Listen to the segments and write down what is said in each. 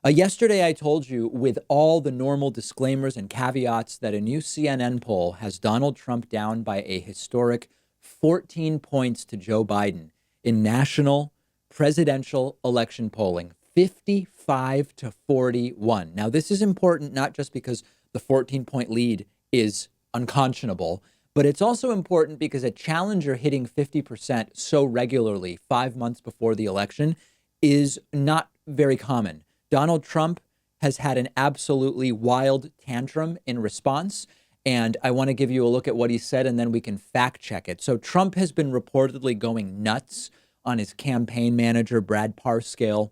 Yesterday, I told you with all the normal disclaimers and caveats that a new CNN poll has Donald Trump down by a historic 14 points to Joe Biden in national presidential election polling, 55 to 41. Now, this is important not just because the 14-point lead is unconscionable, but it's also important because a challenger hitting 50% so regularly 5 months before the election is not very common. Donald Trump has had an absolutely wild tantrum in response. And I want to give you a look at what he said, and then we can fact check it. So Trump has been reportedly going nuts on his campaign manager, Brad Parscale.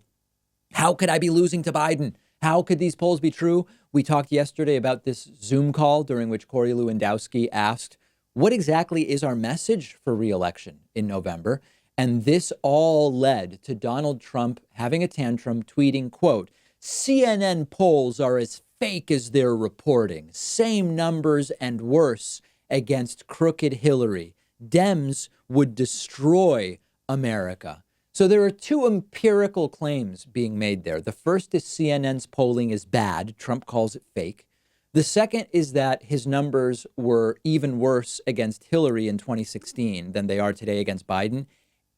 How could I be losing to Biden? How could these polls be true? We talked yesterday about this Zoom call during which Corey Lewandowski asked, what exactly is our message for re-election in November? And this all led to Donald Trump having a tantrum, tweeting, quote, CNN polls are as fake as they're reporting. Same numbers and worse against crooked Hillary. Dems would destroy America. So there are two empirical claims being made there. The first is CNN's polling is bad. Trump calls it fake. The second is that his numbers were even worse against Hillary in 2016 than they are today against Biden.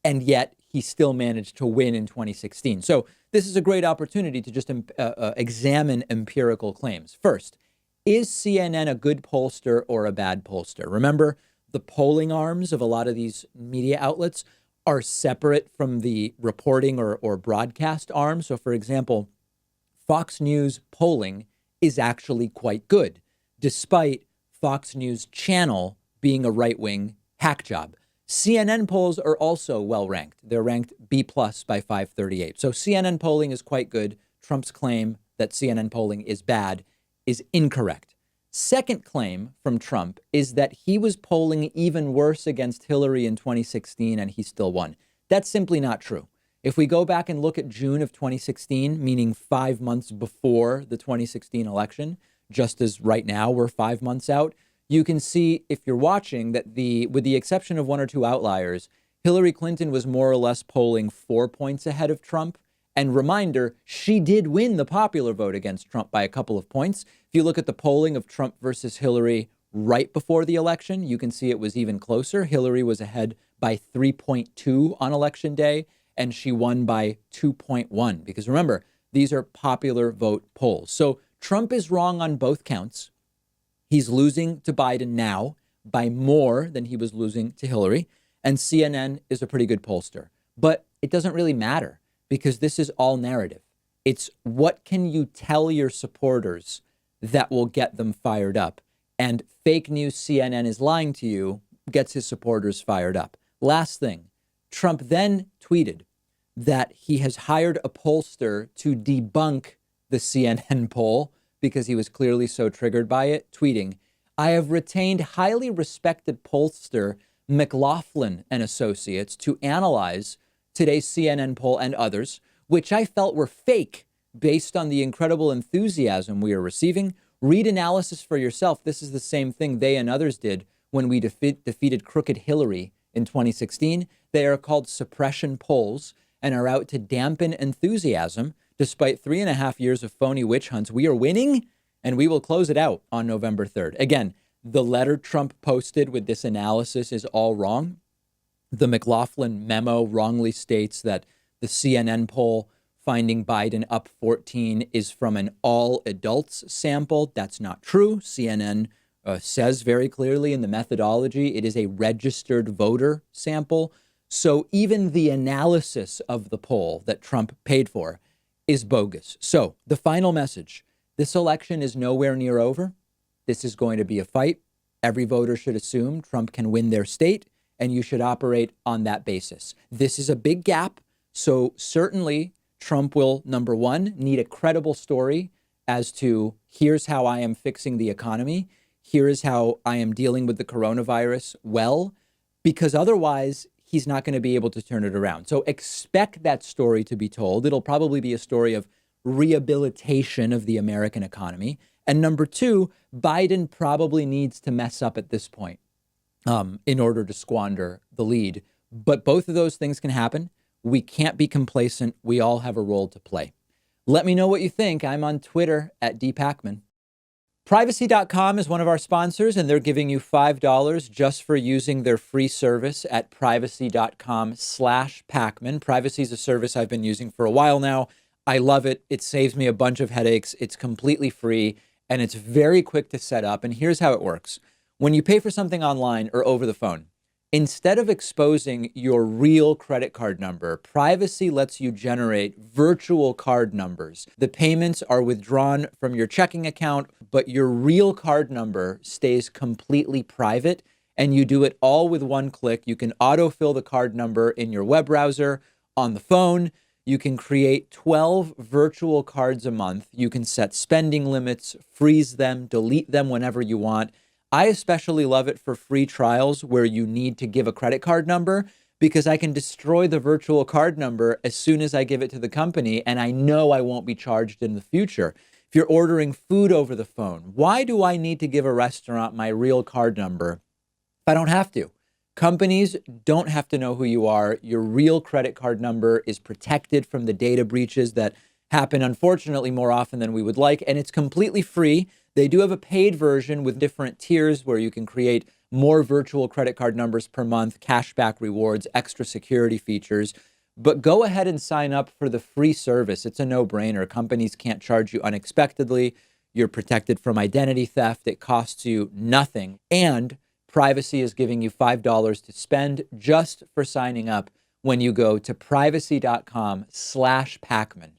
And yet he still managed to win in 2016. So this is a great opportunity to just examine empirical claims. First, is CNN a good pollster or a bad pollster? Remember, the polling arms of a lot of these media outlets are separate from the reporting or broadcast arm. So, for example, Fox News polling is actually quite good, despite Fox News Channel being a right-wing hack job. CNN polls are also well ranked. They're ranked B plus by 538. So CNN polling is quite good. Trump's claim that CNN polling is bad is incorrect. Second claim from Trump is that he was polling even worse against Hillary in 2016 and he still won. That's simply not true. If we go back and look at June of 2016, meaning 5 months before the 2016 election, just as right now we're 5 months out, you can see, if you're watching, that with the exception of one or two outliers, Hillary Clinton was more or less polling 4 points ahead of Trump. And reminder, she did win the popular vote against Trump by a couple of points. If you look at the polling of Trump versus Hillary right before the election, you can see it was even closer. Hillary was ahead by 3.2 on election day, and she won by 2.1. Because remember, these are popular vote polls. So Trump is wrong on both counts. He's losing to Biden now by more than he was losing to Hillary. And CNN is a pretty good pollster. But it doesn't really matter because this is all narrative. It's what can you tell your supporters that will get them fired up? And fake news CNN is lying to you gets his supporters fired up. Last thing, Trump then tweeted that he has hired a pollster to debunk the CNN poll because he was clearly so triggered by it, tweeting, I have retained highly respected pollster McLaughlin and Associates to analyze today's CNN poll and others, which I felt were fake based on the incredible enthusiasm we are receiving. Read analysis for yourself. This is the same thing they and others did when we defeated crooked Hillary in 2016. They are called suppression polls and are out to dampen enthusiasm. Despite 3.5 years of phony witch hunts, we are winning, and we will close it out on November 3rd. Again, the letter Trump posted with this analysis is all wrong. The McLaughlin memo wrongly states that the CNN poll finding Biden up 14 is from an all adults sample. That's not true. CNN says very clearly in the methodology, it is a registered voter sample. So even the analysis of the poll that Trump paid for is bogus. So the final message, this election is nowhere near over. This is going to be a fight. Every voter should assume Trump can win their state, and you should operate on that basis. This is a big gap. So certainly Trump will, number one, need a credible story as to here's how I am fixing the economy. Here is how I am dealing with the coronavirus well, because otherwise he's not going to be able to turn it around. So expect that story to be told. It'll probably be a story of rehabilitation of the American economy. And number two, Biden probably needs to mess up at this point in order to squander the lead. But both of those things can happen. We can't be complacent. We all have a role to play. Let me know what you think. I'm on Twitter at dpakman. Privacy.com is one of our sponsors, and they're giving you $5 just for using their free service at privacy.com/Pakman. Privacy is a service I've been using for a while now. I love it. It saves me a bunch of headaches. It's completely free, and it's very quick to set up. And here's how it works. When you pay for something online or over the phone, instead of exposing your real credit card number, Privacy lets you generate virtual card numbers. The payments are withdrawn from your checking account, but your real card number stays completely private, and you do it all with one click. You can autofill the card number in your web browser, on the phone. You can create 12 virtual cards a month. You can set spending limits, freeze them, delete them whenever you want. I especially love it for free trials where you need to give a credit card number, because I can destroy the virtual card number as soon as I give it to the company, and I know I won't be charged in the future. If you're ordering food over the phone, why do I need to give a restaurant my real card number if I don't have to? Companies don't have to know who you are. Your real credit card number is protected from the data breaches that happen, unfortunately, more often than we would like, and it's completely free. They do have a paid version with different tiers where you can create more virtual credit card numbers per month, cashback rewards, extra security features. But go ahead and sign up for the free service. It's a no-brainer. Companies can't charge you unexpectedly. You're protected from identity theft. It costs you nothing. And Privacy is giving you $5 to spend just for signing up when you go to privacy.com/Pakman.